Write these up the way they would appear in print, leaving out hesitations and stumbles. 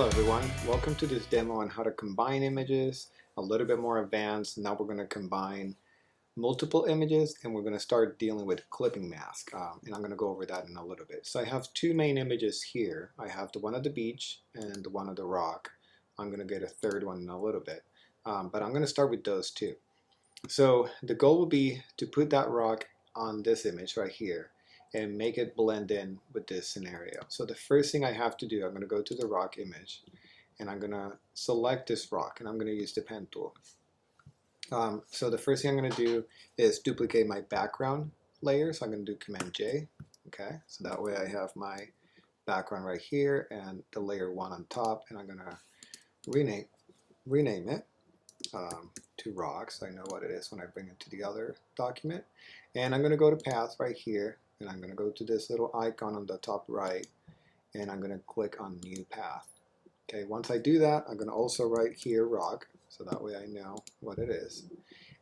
everyone, welcome to this demo on how to combine images, a little bit more advanced. Now we're going to combine multiple images and we're going to start dealing with clipping mask, and I'm going to go over that in a little bit. So I have two main images here. I have the one of the beach and the one of the rock. I'm going to get a third one in a little bit, but I'm going to start with those two. So the goal will be to put that rock on this image right here and make it blend in with this scenario. So the first thing I have to do, I'm going to go to the rock image and I'm going to select this rock and I'm going to use the pen tool. So the first thing I'm going to do is duplicate my background layer. So I'm going to do Command J. Okay, so that way I have my background right here and the layer 1 on top, and I'm going to rename it to rock so I know what it is when I bring it to the other document. And I'm going to go to path right here and I'm going to go to this little icon on the top right and I'm going to click on new path. Okay, once I do that, I'm going to also write here rock so that way I know what it is.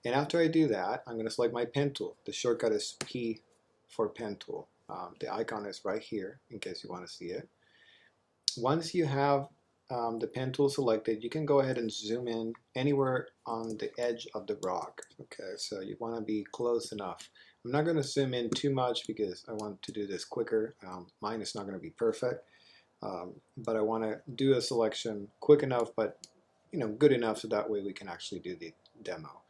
And after I do that, I'm going to select my pen tool. The shortcut is P for pen tool. The icon is right here in case you want to see it. Once you have the pen tool selected, you can go ahead and zoom in anywhere on the edge of the rock. Okay, so you want to be close enough. I'm not going to zoom in too much because I want to do this quicker. Mine is not going to be perfect, but I want to do a selection quick enough, but good enough so that way we can actually do the demo.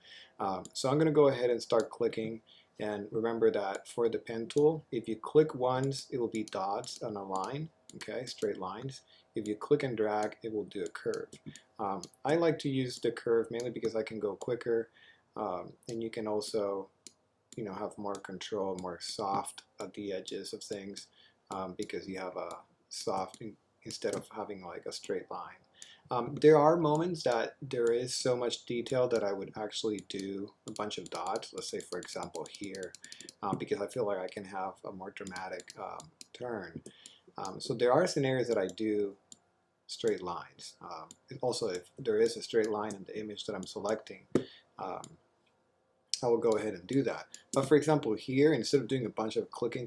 So I'm going to go ahead and start clicking. And remember that for the pen tool, if you click once, it will be dots on a line, okay, straight lines. If you click and drag, it will do a curve. I like to use the curve mainly because I can go quicker, and you can also, have more control, more soft at the edges of things, because you have a soft instead of having like a straight line. There are moments that there is so much detail that I would actually do a bunch of dots. Let's say, for example, here, because I feel like I can have a more dramatic turn. So there are scenarios that I do straight lines. Also, if there is a straight line in the image that I'm selecting, I will go ahead and do that. But for example, here, instead of doing a bunch of clicking,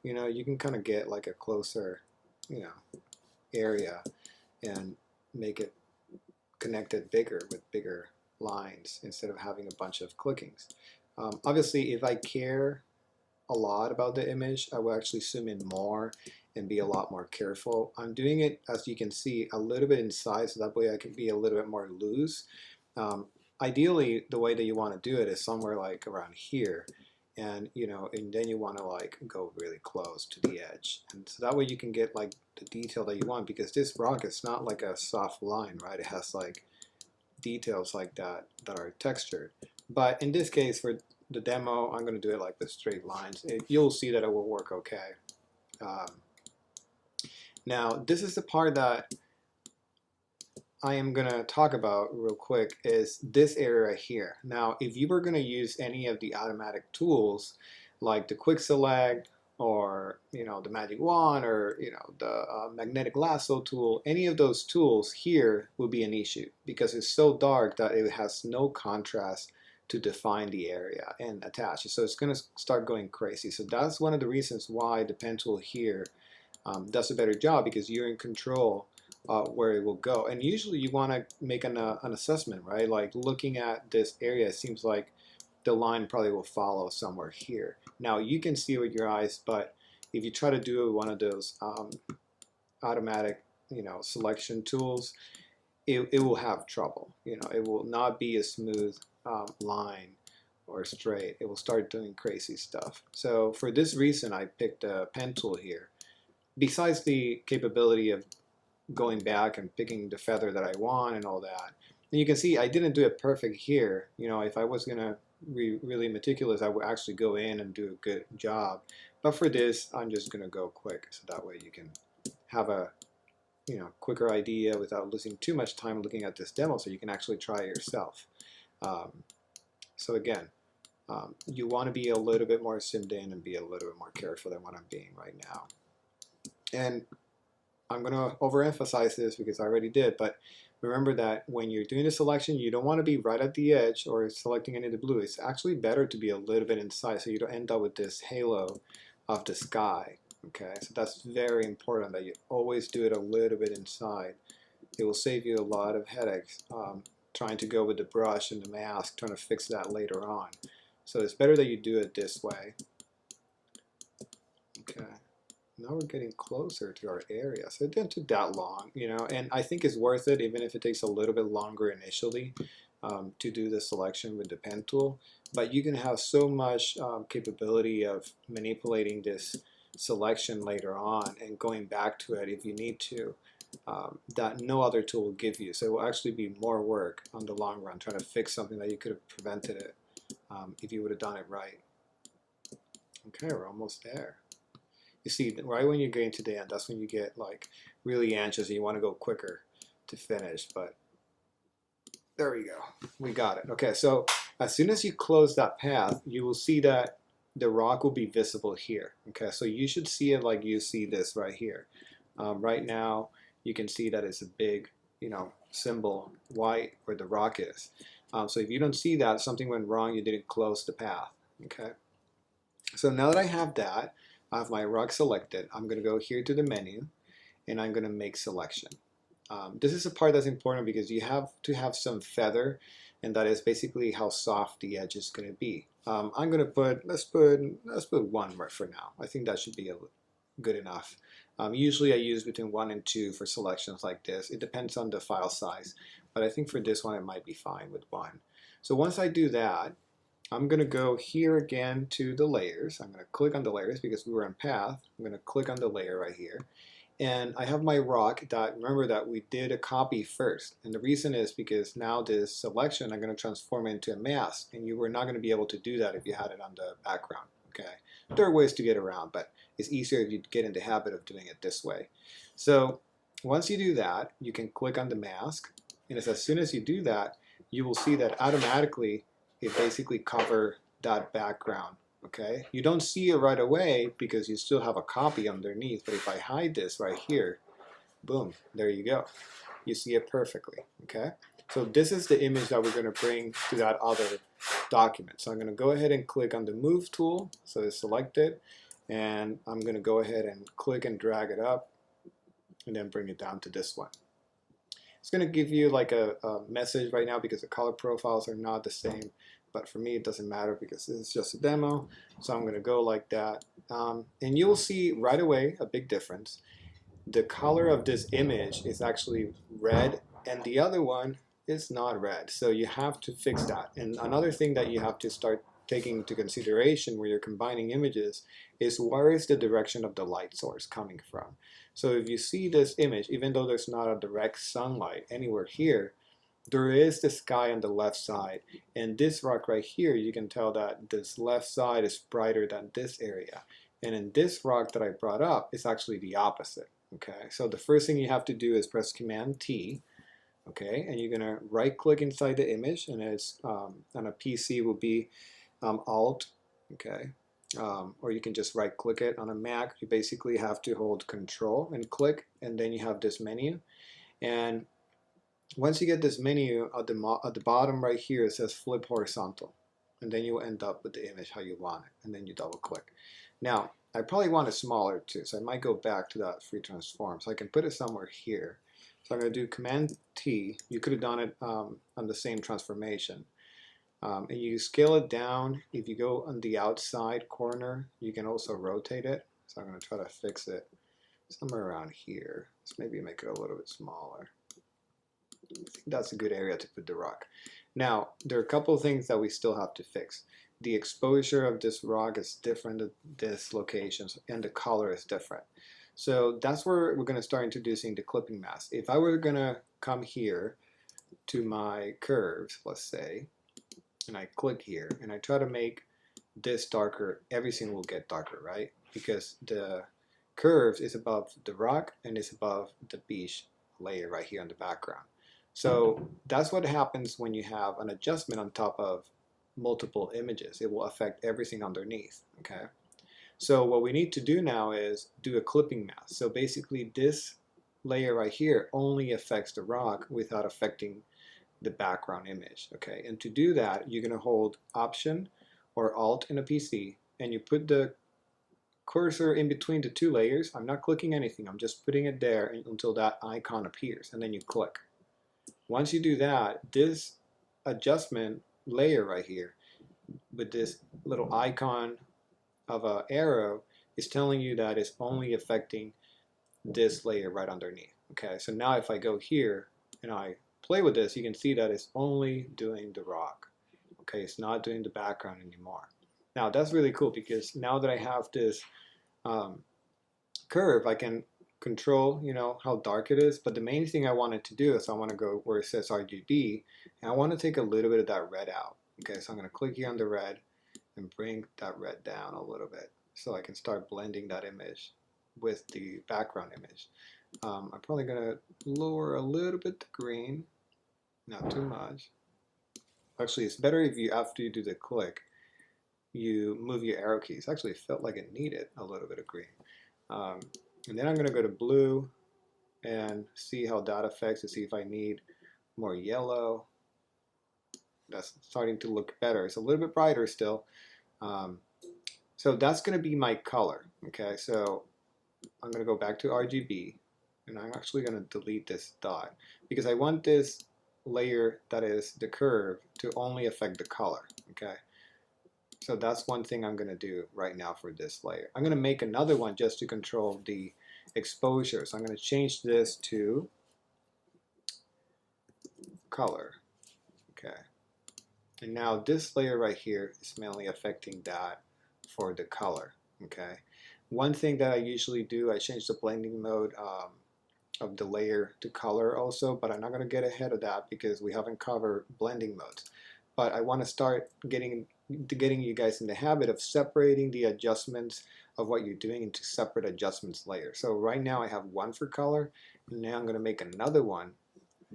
you can kind of get like a closer, area and make it connected bigger with bigger lines instead of having a bunch of clickings. Obviously, if I care a lot about the image, I will actually zoom in more and be a lot more careful. I'm doing it, as you can see, a little bit inside so that way I can be a little bit more loose. Ideally, the way that you want to do it is somewhere like around here, and and then you want to like go really close to the edge, and so that way you can get like the detail that you want, because this rock is not like a soft line, right? It has like details like that that are textured. But in this case, for the demo, I'm going to do it like the straight lines. You'll see that it will work okay. Now, this is the part that I am going to talk about real quick, is this area here. Now, if you were going to use any of the automatic tools like the quick select or the magic wand or the magnetic lasso tool, any of those tools here will be an issue because it's so dark that it has no contrast to define the area and attach it. So it's going to start going crazy. So that's one of the reasons why the pen tool here does a better job, because you're in control where it will go. And usually you want to make an assessment, right? Like looking at this area, it seems like the line probably will follow somewhere here. Now you can see with your eyes, but if you try to do one of those automatic selection tools, it will have trouble. It will not be a smooth line or straight. It will start doing crazy stuff. So for this reason, I picked a pen tool here. Besides the capability of going back and picking the feather that I want and all that. And you can see I didn't do it perfect here. If I was gonna be really meticulous, I would actually go in and do a good job. But for this, I'm just gonna go quick, so that way you can have a quicker idea without losing too much time looking at this demo, so you can actually try it yourself. So again, you want to be a little bit more zoomed in and be a little bit more careful than what I'm being right now. And I'm going to overemphasize this because I already did, but remember that when you're doing the selection, you don't want to be right at the edge or selecting any of the blue. It's actually better to be a little bit inside so you don't end up with this halo of the sky. Okay, so that's very important that you always do it a little bit inside it will save you a lot of headaches trying to go with the brush and the mask, trying to fix that later on. So it's better that you do it this way. Okay. Now we're getting closer to our area. So it didn't take that long, you know, and I think it's worth it even if it takes a little bit longer initially to do the selection with the pen tool. But you can have so much capability of manipulating this selection later on and going back to it if you need to, that no other tool will give you. So it will actually be more work on the long run trying to fix something that you could have prevented it if you would have done it right. Okay, we're almost there. You see, right when you're getting to the end, that's when you get like really anxious and you want to go quicker to finish. But there we go. We got it. Okay, so as soon as you close that path, you will see that the rock will be visible here. Okay, so you should see it like you see this right here. Right now, you can see that it's a big, you know, symbol white where the rock is. So if you don't see that, something went wrong. You didn't close the path. Okay. So now that I have that, I have my rock selected. I'm going to go here to the menu, and I'm going to make selection. This is a part that's important because you have to have some feather, and that is basically how soft the edge is going to be. I'm going to put let's put 1 right for now. I think that should be good enough. Usually I use between 1 and 2 for selections like this. It depends on the file size, but I think for this one it might be fine with 1. So once I do that, I'm going to go here again to the layers. I'm going to click on the layers because we were on path. I'm going to click on the layer right here. And I have my rock that, remember that we did a copy first. And the reason is because now this selection, I'm going to transform it into a mask. And you were not going to be able to do that if you had it on the background. Okay. There are ways to get around, but it's easier if you get in the habit of doing it this way. So once you do that, you can click on the mask. And as soon as you do that, you will see that automatically it basically covers that background. Okay, you don't see it right away because you still have a copy underneath, but if I hide this right here, boom, there you go. You see it perfectly. Okay, so this is the image that we're going to bring to that other document. So I'm going to go ahead and click on the move tool, so it's selected, and I'm going to go ahead and click and drag it up and then bring it down to this one. It's going to give you like a message right now because the color profiles are not the same, but for me it doesn't matter because this is just a demo. So I'm going to go like that, and you'll see right away a big difference. The color of this image is actually red and the other one is not red, so you have to fix that. And another thing that you have to start taking into consideration when you're combining images is where is the direction of the light source coming from. So if you see this image, even though there's not a direct sunlight anywhere here, there is the sky on the left side. And this rock right here, you can tell that this left side is brighter than this area. And in this rock that I brought up, it's actually the opposite. Okay, so the first thing you have to do is press Command T. Okay, and you're gonna right click inside the image, and it's on a PC will be Alt. Okay, or you can just right click it. On a Mac, you basically have to hold Control and click, and then you have this menu. And once you get this menu at the bottom right here, it says flip horizontal, and then you end up with the image how you want it, and then you double click. Now I probably want it smaller too, so I might go back to that free transform, so I can put it somewhere here. So I'm going to do Command T. You could have done it on the same transformation. And you scale it down. If you go on the outside corner, you can also rotate it. So I'm going to try to fix it somewhere around here. Let's maybe make it a little bit smaller. I think that's a good area to put the rock. Now, there are a couple of things that we still have to fix. The exposure of this rock is different at this location, and the color is different. So that's where we're going to start introducing the clipping mask. If I were going to come here to my curves, let's say, and I click here, and I try to make this darker, everything will get darker, right? Because the curves is above the rock and it's above the beige layer right here in the background. So that's what happens when you have an adjustment on top of multiple images. It will affect everything underneath, okay? So what we need to do now is do a clipping mask. So basically this layer right here only affects the rock without affecting the background image, okay? And to do that, you're gonna hold Option or Alt in a PC, and you put the cursor in between the two layers. I'm not clicking anything. I'm just putting it there until that icon appears, and then you click. Once you do that, this adjustment layer right here with this little icon of an arrow is telling you that it's only affecting this layer right underneath. Okay, so now if I go here and I play with this, you can see that it's only doing the rock. Okay, it's not doing the background anymore. Now that's really cool because now that I have this curve, I can control, how dark it is. But the main thing I wanted to do is I want to go where it says RGB, and I want to take a little bit of that red out. Okay, so I'm going to click here on the red and bring that red down a little bit so I can start blending that image with the background image. I'm probably going to lower a little bit the green, not too much. Actually, it's better if you, after you do the click, you move your arrow keys. Actually, it felt like it needed a little bit of green. And then I'm going to go to blue and see how that affects to see if I need more yellow. That's starting to look better. It's a little bit brighter still. So that's going to be my color. Okay, so I'm going to go back to RGB, and I'm actually going to delete this dot because I want this layer that is the curve to only affect the color. Okay, so that's one thing I'm going to do right now for this layer. I'm going to make another one just to control the exposure. So I'm going to change this to color. Okay, and now this layer right here is mainly affecting that for the color. Okay, one thing that I usually do, I change the blending mode of the layer to color also, but I'm not going to get ahead of that because we haven't covered blending modes. But I want to start getting you guys in the habit of separating the adjustments of what you're doing into separate adjustments layers. So right now I have one for color, and now I'm going to make another one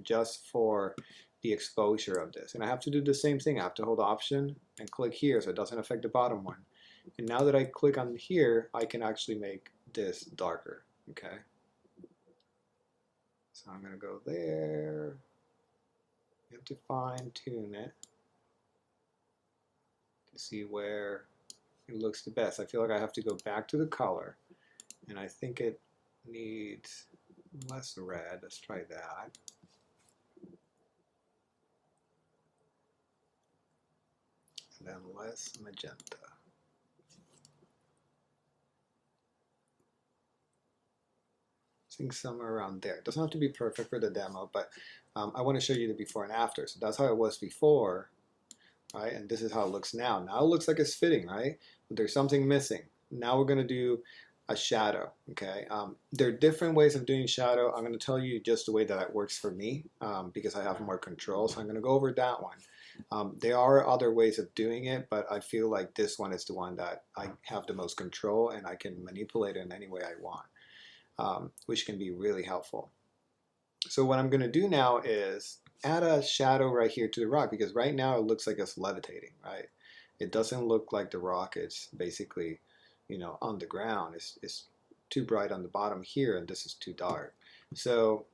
just for the exposure of this. And I have to do the same thing. I have to hold Option and click here so it doesn't affect the bottom one. And now that I click on here, I can actually make this darker. Okay. So I'm going to go there. You have to fine tune it to see where it looks the best. I feel like I have to go back to the color, and I think it needs less red. Let's try that. And then less magenta. I think somewhere around there. It doesn't have to be perfect for the demo, but I want to show you the before and after. So that's how it was before, right? And this is how it looks now. Now it looks like it's fitting, right? But there's something missing. Now we're going to do a shadow, okay? There are different ways of doing shadow. I'm going to tell you just the way that it works for me because I have more control. So I'm going to go over that one. There are other ways of doing it, but I feel like this one is the one that I have the most control and I can manipulate it in any way I want, which can be really helpful. So what I'm going to do now is add a shadow right here to the rock because right now it looks like it's levitating, right? It doesn't look like the rock is basically, on the ground. It's too bright on the bottom here, and this is too dark. So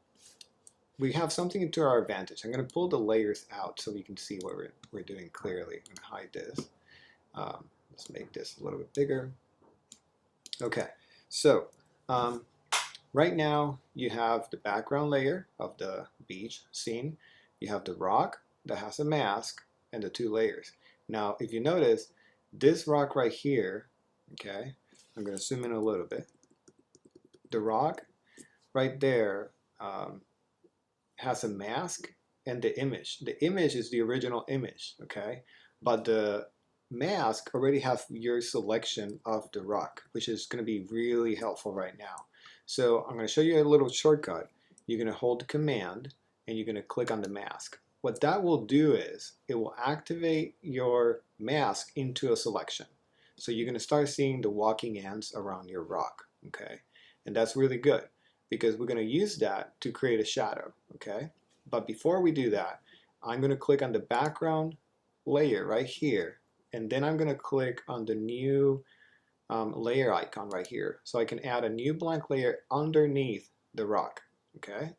we have something to our advantage. I'm going to pull the layers out so we can see what we're doing clearly. I'm going to hide this. Let's make this a little bit bigger. Okay, so right now you have the background layer of the beach scene. You have the rock that has a mask and the two layers. Now, if you notice, this rock right here, okay, I'm going to zoom in a little bit. The rock right there has a mask and the image. The image is the original image, okay? But the mask already has your selection of the rock, which is going to be really helpful right now. So I'm going to show you a little shortcut. You're going to hold Command and you're going to click on the mask. What that will do is it will activate your mask into a selection. So you're going to start seeing the walking ants around your rock, okay? And that's really good because we're going to use that to create a shadow, okay? But before we do that, I'm going to click on the background layer right here, and then I'm going to click on the new layer icon right here. So I can add a new blank layer underneath the rock, okay?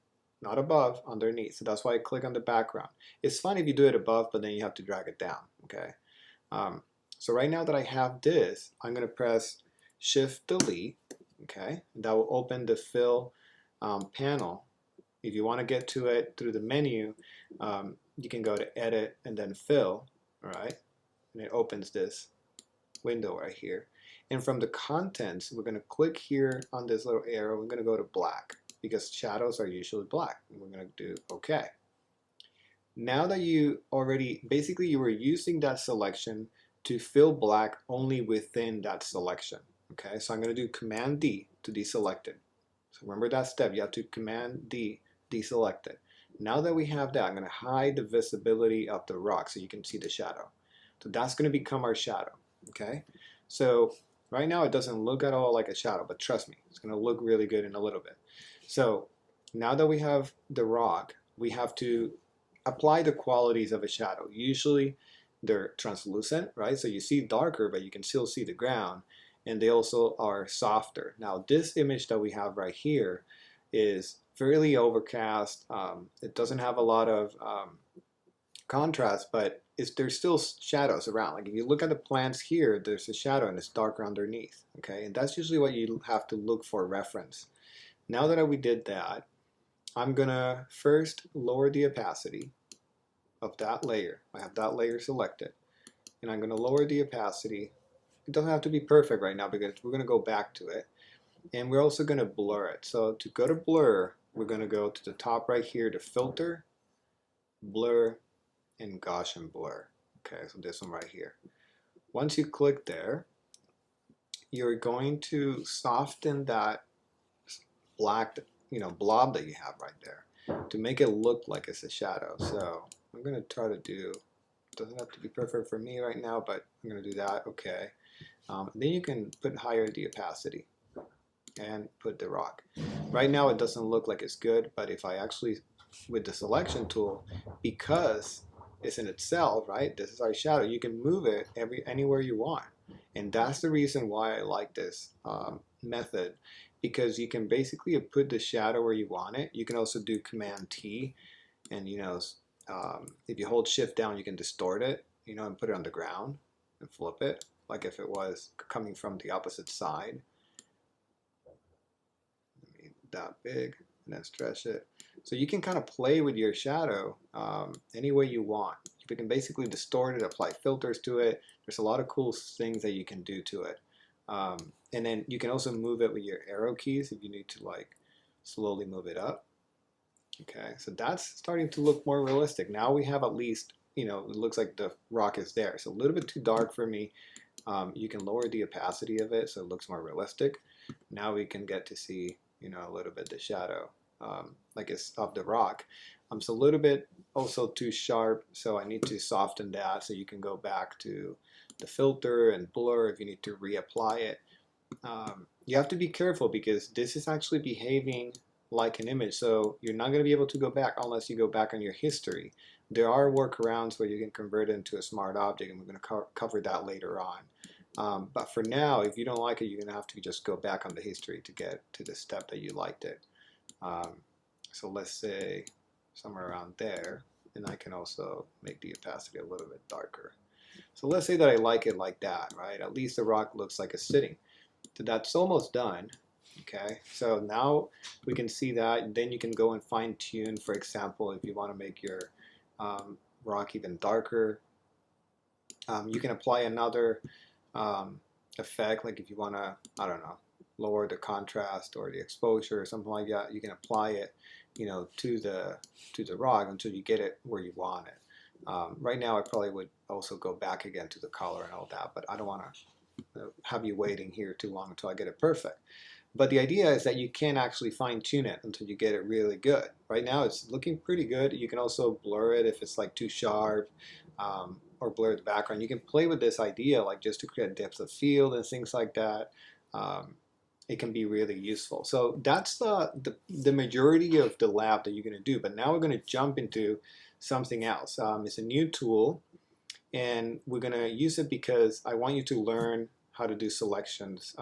Not above, underneath. So that's why I click on the background. It's fine if you do it above, but then you have to drag it down, okay? So right now that I have this, I'm going to press Shift Delete, okay? That will open the fill panel. If you want to get to it through the menu, you can go to Edit and then Fill, all right? And it opens this window right here. And from the contents, we're going to click here on this little arrow. We're going to go to black because shadows are usually black. And we're going to do OK. Now that you already, basically you were using that selection to fill black only within that selection. Okay, so I'm going to do Command D to deselect it. So remember that step, you have to Command D, deselect it. Now that we have that, I'm going to hide the visibility of the rock so you can see the shadow. So that's going to become our shadow. Okay, so right now it doesn't look at all like a shadow, but trust me, it's going to look really good in a little bit. So now that we have the rock, we have to apply the qualities of a shadow. Usually they're translucent, right? So you see darker, but you can still see the ground. And they also are softer. Now this image that we have right here is fairly overcast. It doesn't have a lot of contrast, but there's still shadows around. Like if you look at the plants here, there's a shadow and it's darker underneath. Okay, and that's usually what you have to look for reference. Now that we did that, I'm gonna first lower the opacity of that layer. I have that layer selected, and I'm gonna lower the opacity. It doesn't have to be perfect right now because we're gonna go back to it, and we're also gonna blur it. So to go to blur, we're gonna go to the top right here to filter, blur, and Gaussian blur. Okay, so this one right here. Once you click there, you're going to soften that black, blob that you have right there to make it look like it's a shadow. So I'm going to try to do, doesn't have to be perfect for me right now, but I'm going to do that. Okay. Then you can put higher the opacity and put the rock. Right now it doesn't look like it's good, but if I actually, with the selection tool, because it's in itself, right? This is our shadow. You can move it anywhere you want. And that's the reason why I like this method, because you can basically put the shadow where you want it. You can also do Command T, and if you hold Shift down, you can distort it, and put it on the ground and flip it, like if it was coming from the opposite side. That big, and then stretch it. So you can kind of play with your shadow any way you want. You can basically distort it, apply filters to it. There's a lot of cool things that you can do to it. And then you can also move it with your arrow keys if you need to slowly move it up. Okay, so that's starting to look more realistic. Now we have at least, it looks like the rock is there. It's a little bit too dark for me. You can lower the opacity of it so it looks more realistic. Now we can get to see, a little bit the shadow, like it's of the rock. It's a little bit also too sharp, so I need to soften that. So you can go back to the filter and blur if you need to reapply it. You have to be careful because this is actually behaving like an image, so you're not going to be able to go back unless you go back on your history. There are workarounds where you can convert it into a smart object, and we're going to cover that later on. But for now, if you don't like it, you're going to have to just go back on the history to get to the step that you liked it. So let's say somewhere around there, and I can also make the opacity a little bit darker. So let's say that I like it like that, right? At least the rock looks like it's sitting. So that's almost done. Okay, so now we can see that, and then you can go and fine tune, for example, if you want to make your rock even darker. You can apply another effect, like if you want to, I don't know, lower the contrast or the exposure or something like that, you can apply it, to the rock until you get it where you want it. Right now I probably would also go back again to the color and all that, but I don't want to have you waiting here too long until I get it perfect. But the idea is that you can actually fine tune it until you get it really good. Right now it's looking pretty good. You can also blur it if it's like too sharp, or blur the background. You can play with this idea just to create depth of field and things like that. It can be really useful. So that's the majority of the lab that you're going to do. But now we're going to jump into something else. It's a new tool, and we're going to use it because I want you to learn how to do selections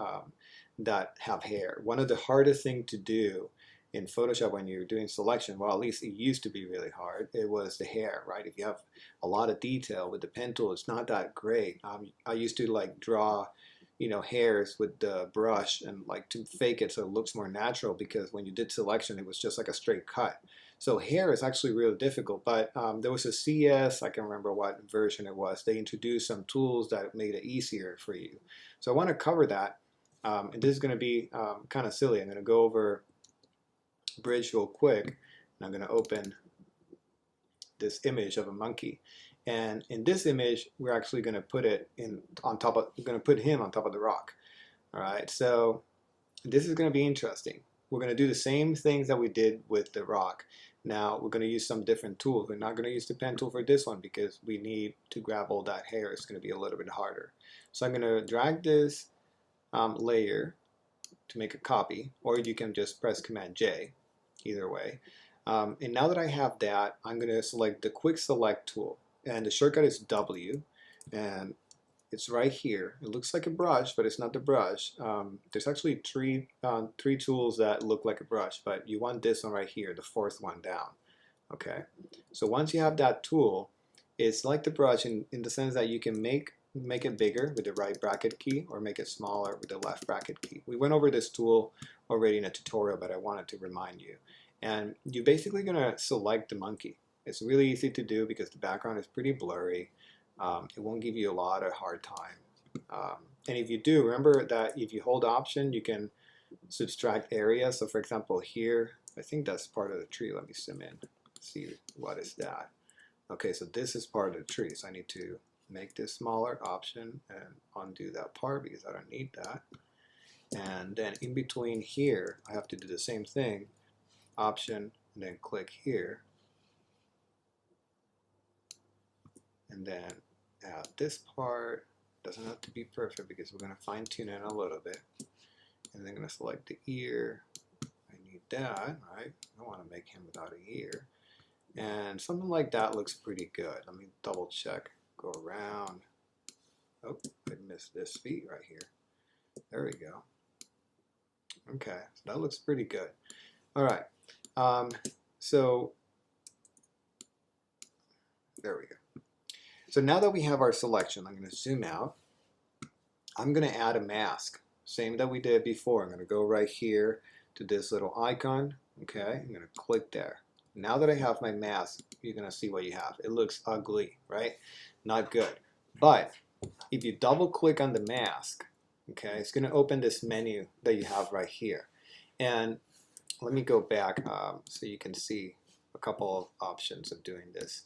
that have hair. One of the hardest things to do in Photoshop when you're doing selection, well, at least it used to be really hard, it was the hair, right? If you have a lot of detail with the pen tool, it's not that great. I used to draw hairs with the brush and like to fake it so it looks more natural, because when you did selection it was just like a straight cut. So hair is actually really difficult, but there was a CS, I can't remember what version it was, they introduced some tools that made it easier for you. So I want to cover that, and this is going to be kind of silly. I'm going to go over Bridge real quick, and I'm going to open this image of a monkey. And in this image, we're actually going to put it in on top of, we're going to put him on top of the rock. All right, so this is going to be interesting. We're going to do the same things that we did with the rock. Now we're going to use some different tools. We're not going to use the pen tool for this one because we need to grab all that hair. It's going to be a little bit harder. So I'm going to drag this layer to make a copy, or you can just press Command J, either way. And now that I have that, I'm going to select the Quick Select tool. And the shortcut is W, and it's right here. It looks like a brush, but it's not the brush. There's actually three tools that look like a brush, but you want this one right here, the fourth one down. Okay, so once you have that tool, it's like the brush in the sense that you can make it bigger with the right bracket key or make it smaller with the left bracket key. We went over this tool already in a tutorial, but I wanted to remind you. And you're basically going to select the monkey. It's really easy to do because the background is pretty blurry. It won't give you a lot of hard time. And if you do, remember that if you hold Option, you can subtract areas. So for example, here, I think that's part of the tree. Let me zoom in, see what is that. Okay, so this is part of the tree. So I need to make this smaller, Option, and undo that part because I don't need that. And then in between here, I have to do the same thing, Option, and then click here. And then add this part. Doesn't have to be perfect because we're going to fine tune it a little bit. And then I'm going to select the ear. I need that, right? I don't want to make him without an ear. And something like that looks pretty good. Let me double check. Go around. Oh, I missed this feet right here. There we go. Okay, so that looks pretty good. All right. So there we go. So now that we have our selection, I'm going to zoom out. I'm going to add a mask, same that we did before. I'm going to go right here to this little icon. Okay, I'm going to click there. Now that I have my mask, you're going to see what you have. It looks ugly, right? Not good. But if you double click on the mask, okay, it's going to open this menu that you have right here. And let me go back so you can see a couple of options of doing this.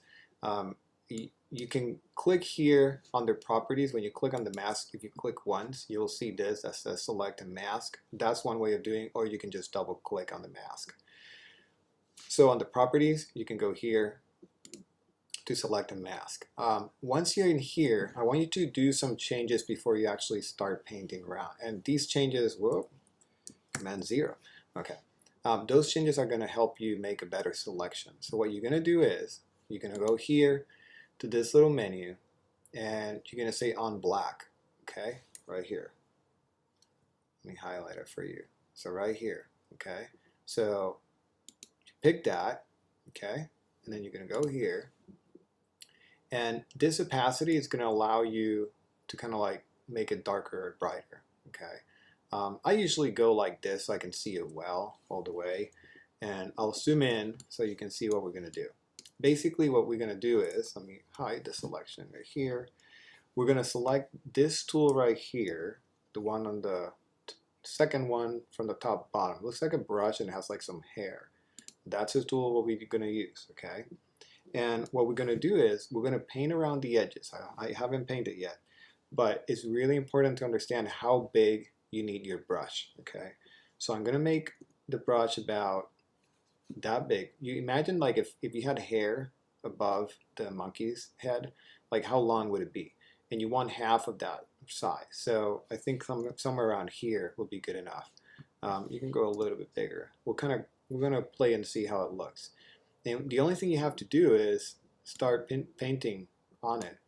You can click here under properties. When you click on the mask, if you click once, you'll see this that says select a mask. That's one way of doing it, or you can just double click on the mask. So on the properties, you can go here to select a mask. Once you're in here, I want you to do some changes before you actually start painting around. And these changes, whoa, Command 0. Okay. Those changes are going to help you make a better selection. So what you're going to do is, you're going to go here to this little menu, and you're going to say on black, okay, right here. Let me highlight it for you. So right here, okay. So you pick that, okay, and then you're going to go here, and this opacity is going to allow you to kind of like make it darker or brighter, okay. I usually go like this so I can see it well all the way, and I'll zoom in so you can see what we're going to do. Basically what we're going to do is, let me hide the selection right here. We're going to select this tool right here, the one on the second one from the top bottom. It looks like a brush and it has like some hair. That's the tool what we're going to use, okay? And what we're going to do is we're going to paint around the edges. I haven't painted yet, but it's really important to understand how big you need your brush, okay? So I'm going to make the brush about that big. You imagine like if you had hair above the monkey's head, like how long would it be? And you want half of that size. So I think somewhere around here would be good enough. You can go a little bit bigger. We're gonna play and see how it looks. And the only thing you have to do is start painting on it,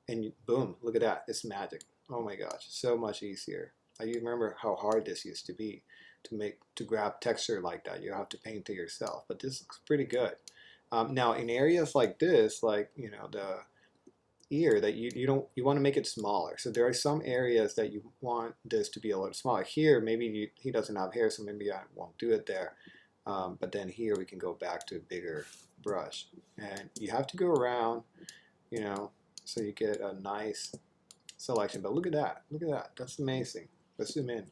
and boom, look at that, it's magic. Oh my gosh, so much easier. I remember how hard this used to be to grab texture like that. You have to paint it yourself, but this looks pretty good. Now in areas like this, like ear that you want to make it smaller. So there are some areas that you want this to be a little smaller. Here, maybe he doesn't have hair, so maybe I won't do it there. But then here we can go back to a bigger brush. And you have to go around, you know, so you get a nice selection. But look at that. Look at that. That's amazing. Let's zoom in.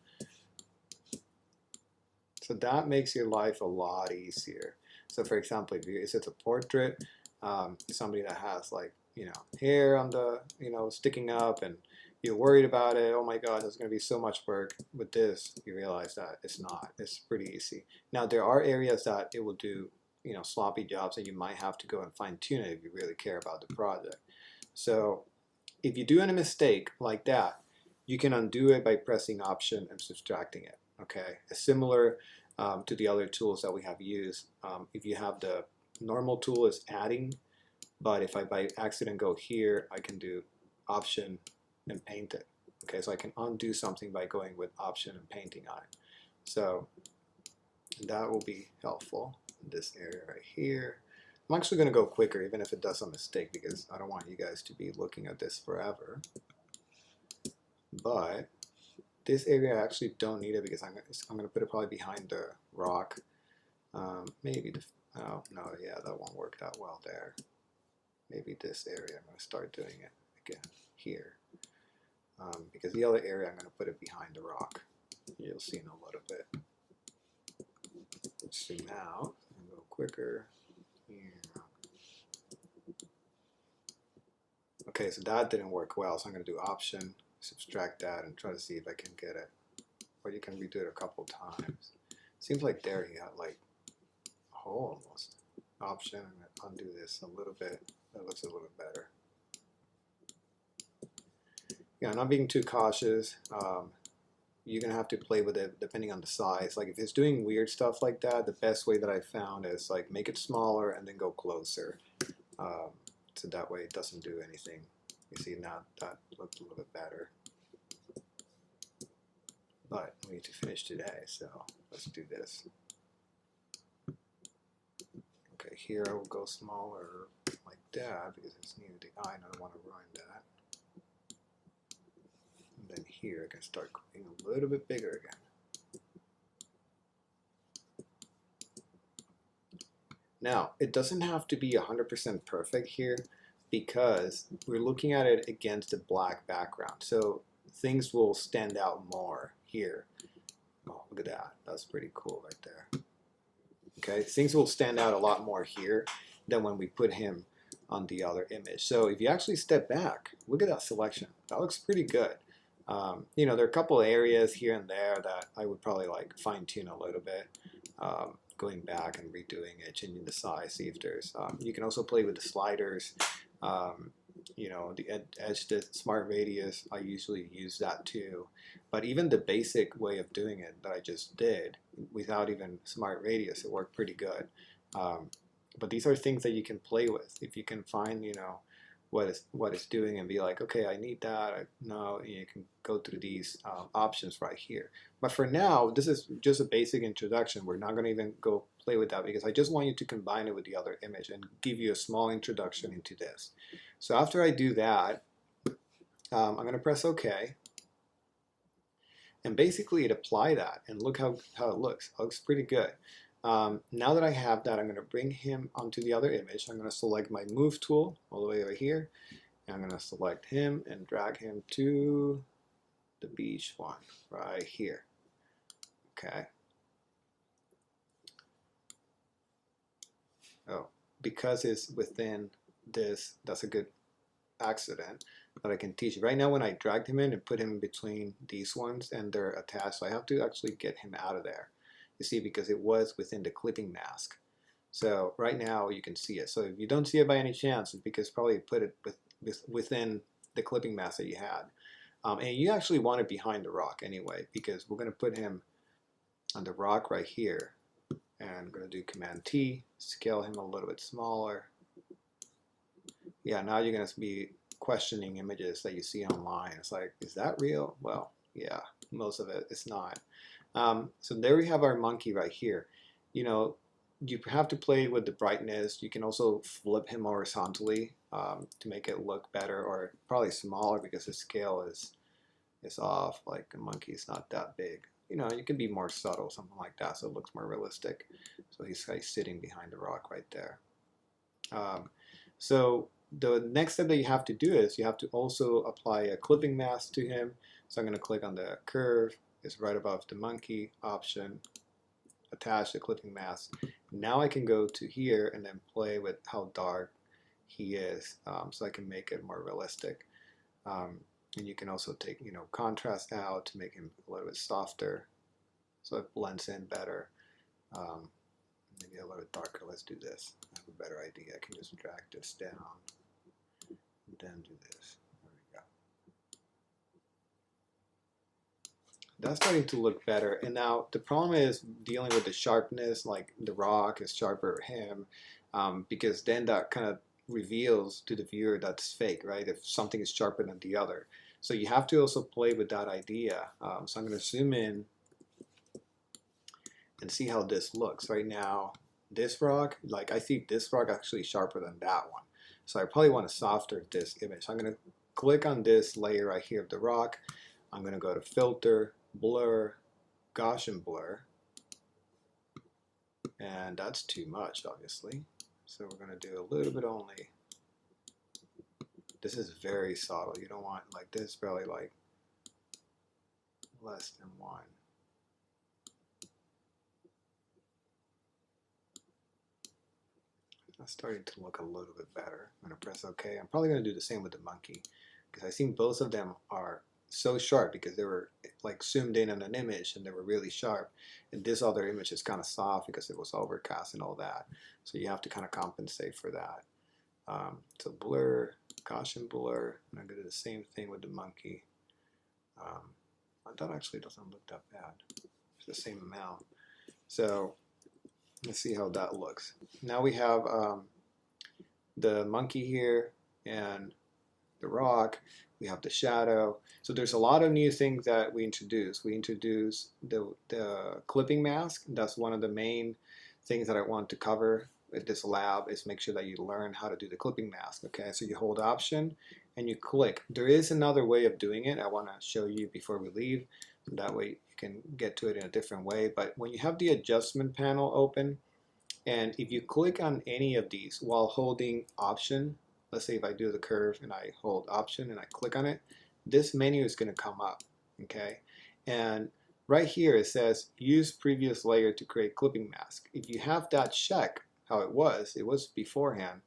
So that makes your life a lot easier. So for example, if it's a portrait, somebody that has like, you know, hair on the, you know, sticking up and you're worried about it, oh my God, there's going to be so much work. With this, you realize that it's not. It's pretty easy. Now, there are areas that it will do, you know, sloppy jobs and you might have to go and fine tune it if you really care about the project. So if you do any mistake like that, you can undo it by pressing Option and subtracting it. Okay, it's similar to the other tools that we have used. If you have the normal tool is adding, but if I by accident go here, I can do Option and paint it. Okay, so I can undo something by going with Option and painting on it. So that will be helpful in this area right here. I'm actually going to go quicker even if it does a mistake because I don't want you guys to be looking at this forever. But this area I actually don't need it because I'm going to put it probably behind the rock. Maybe, oh no, yeah, that won't work that well there. Maybe this area, I'm going to start doing it again here. Because the other area I'm going to put it behind the rock. You'll see in a little bit. Let's zoom out and go quicker. Yeah. Okay, so that didn't work well, so I'm going to do Option, subtract that, and try to see if I can get it. Or you can redo it a couple times. Seems like there he got like a hole almost. Option, and undo this a little bit. That looks a little better. Yeah, not being too cautious. You're going to have to play with it depending on the size. Like if it's doing weird stuff like that, the best way that I found is like make it smaller and then go closer. So that way it doesn't do anything. You see now that looks a little bit better. But we need to finish today, so let's do this. Okay, here I will go smaller like that because it's near the eye and I don't want to ruin that. And then here I can start going a little bit bigger again. Now, it doesn't have to be 100% perfect here because we're looking at it against a black background. So things will stand out more here. Oh, look at that. That's pretty cool right there. Okay, things will stand out a lot more here than when we put him on the other image. So if you actually step back, look at that selection. That looks pretty good. You know, there are a couple of areas here and there that I would probably like fine tune a little bit. Going back and redoing it, changing the size, see if there's, you can also play with the sliders, you know, the edge, the smart radius, I usually use that too. But even the basic way of doing it that I just did, without even smart radius, it worked pretty good. But these are things that you can play with. If you can find, you know, what it's doing and be like, okay, I need that. No, you can go through these options right here. But for now, this is just a basic introduction. We're not going to even go play with that because I just want you to combine it with the other image and give you a small introduction into this. So after I do that, I'm going to press OK. And basically it apply that and look how it looks. It looks pretty good. Now that I have that, I'm going to bring him onto the other image. I'm going to select my move tool all the way over here. And I'm going to select him and drag him to the beach one right here. Okay. Oh, because it's within this, that's a good accident that I can teach you. Right now when I dragged him in and put him in between these ones and they're attached, so I have to actually get him out of there. You see, because it was within the clipping mask. So right now you can see it. So if you don't see it by any chance, it's because probably you put it within the clipping mask that you had. And you actually want it behind the rock anyway, because we're going to put him on the rock right here. And I'm going to do Command T, scale him a little bit smaller. Yeah, now you're going to be questioning images that you see online. It's like, is that real? Well, yeah, most of it is not. So there we have our monkey right here. You know, you have to play with the brightness. You can also flip him horizontally to make it look better, or probably smaller because the scale is off. Like a monkey is not that big. You know, you can be more subtle, something like that, so it looks more realistic. So he's like sitting behind the rock right there. So the next step that you have to do is you have to also apply a clipping mask to him. So I'm going to click on the curve. It's right above the monkey option. Attach the clipping mask. Now I can go to here and then play with how dark he is, so I can make it more realistic. And you can also take, you know, contrast out to make him a little bit softer, so it blends in better. Maybe a little bit darker. Let's do this. I have a better idea. I can just drag this down and then do this. There we go. That's starting to look better. And now the problem is dealing with the sharpness, like the rock is sharper him, because then that kind of reveals to the viewer that's fake, right? If something is sharper than the other. So you have to also play with that idea. So I'm going to zoom in and see how this looks. Right now, this rock, like I see this rock actually sharper than that one. So I probably want to softer this image. So I'm going to click on this layer right here of the rock. I'm going to go to Filter, Blur, Gaussian Blur. And that's too much, obviously. So we're going to do a little bit only. This is very subtle. You don't want, like this, probably like less than 1. That's starting to look a little bit better. I'm going to press OK. I'm probably going to do the same with the monkey, because I think both of them are so sharp because they were like zoomed in on an image and they were really sharp. And this other image is kind of soft because it was overcast and all that. So you have to kind of compensate for that. So blur, Gaussian blur, and I'm going to do the same thing with the monkey. That actually doesn't look that bad. It's the same amount. So let's see how that looks. Now we have the monkey here and the rock. We have the shadow. So there's a lot of new things that we introduced. We introduced the clipping mask. That's one of the main things that I want to cover with this lab, is make sure that you learn how to do the clipping mask. Okay, so you hold Option and you click. There is another way of doing it. I want to show you before we leave. That way you can get to it in a different way. But when you have the adjustment panel open, and if you click on any of these while holding Option, let's say if I do the curve and I hold Option and I click on it, this menu is going to come up, okay? And right here it says use previous layer to create clipping mask. If you have that check, how it was beforehand,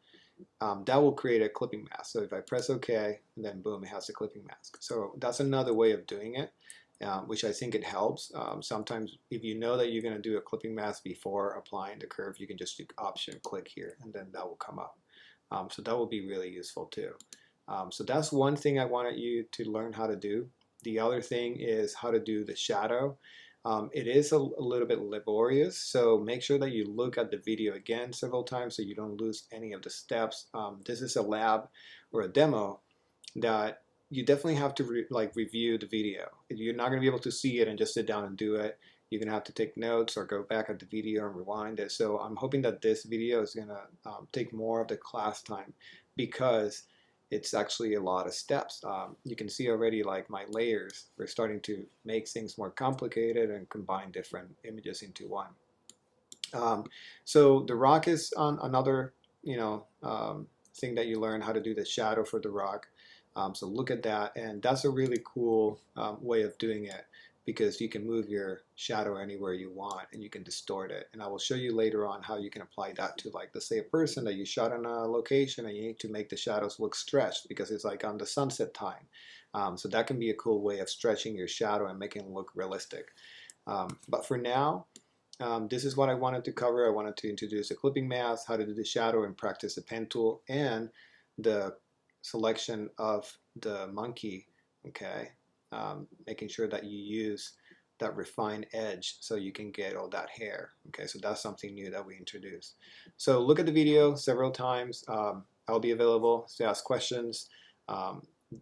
that will create a clipping mask. So if I press OK, and then boom, it has a clipping mask. So that's another way of doing it, which I think it helps. Sometimes if you know that you're going to do a clipping mask before applying the curve, you can just do Option, click here, and then that will come up. So that will be really useful too. So that's one thing I wanted you to learn how to do. The other thing is how to do the shadow. It is a little bit laborious, so make sure that you look at the video again several times so you don't lose any of the steps. This is a lab or a demo that you definitely have to review the video. You're not going to be able to see it and just sit down and do it. You're going to have to take notes or go back at the video and rewind it. So I'm hoping that this video is going to take more of the class time, because it's actually a lot of steps. You can see already, like my layers, we're starting to make things more complicated and combine different images into one. So the rock is on another, thing that you learn how to do the shadow for the rock. So look at that, and that's a really cool way of doing it, because you can move your shadow anywhere you want and you can distort it. And I will show you later on how you can apply that to, like, let's say a person that you shot on a location and you need to make the shadows look stretched because it's like on the sunset time. So that can be a cool way of stretching your shadow and making it look realistic. But for now, this is what I wanted to cover. I wanted to introduce a clipping mask, how to do the shadow and practice the pen tool, and the selection of the monkey, okay? Making sure that you use that refined edge so you can get all that hair. Okay, so that's something new that we introduced. So look at the video several times. I'll be available to ask questions.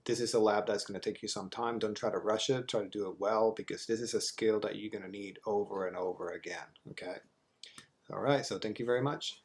This is a lab that's going to take you some time. Don't try to rush it. Try to do it well, because this is a skill that you're going to need over and over again. Okay. All right, so thank you very much.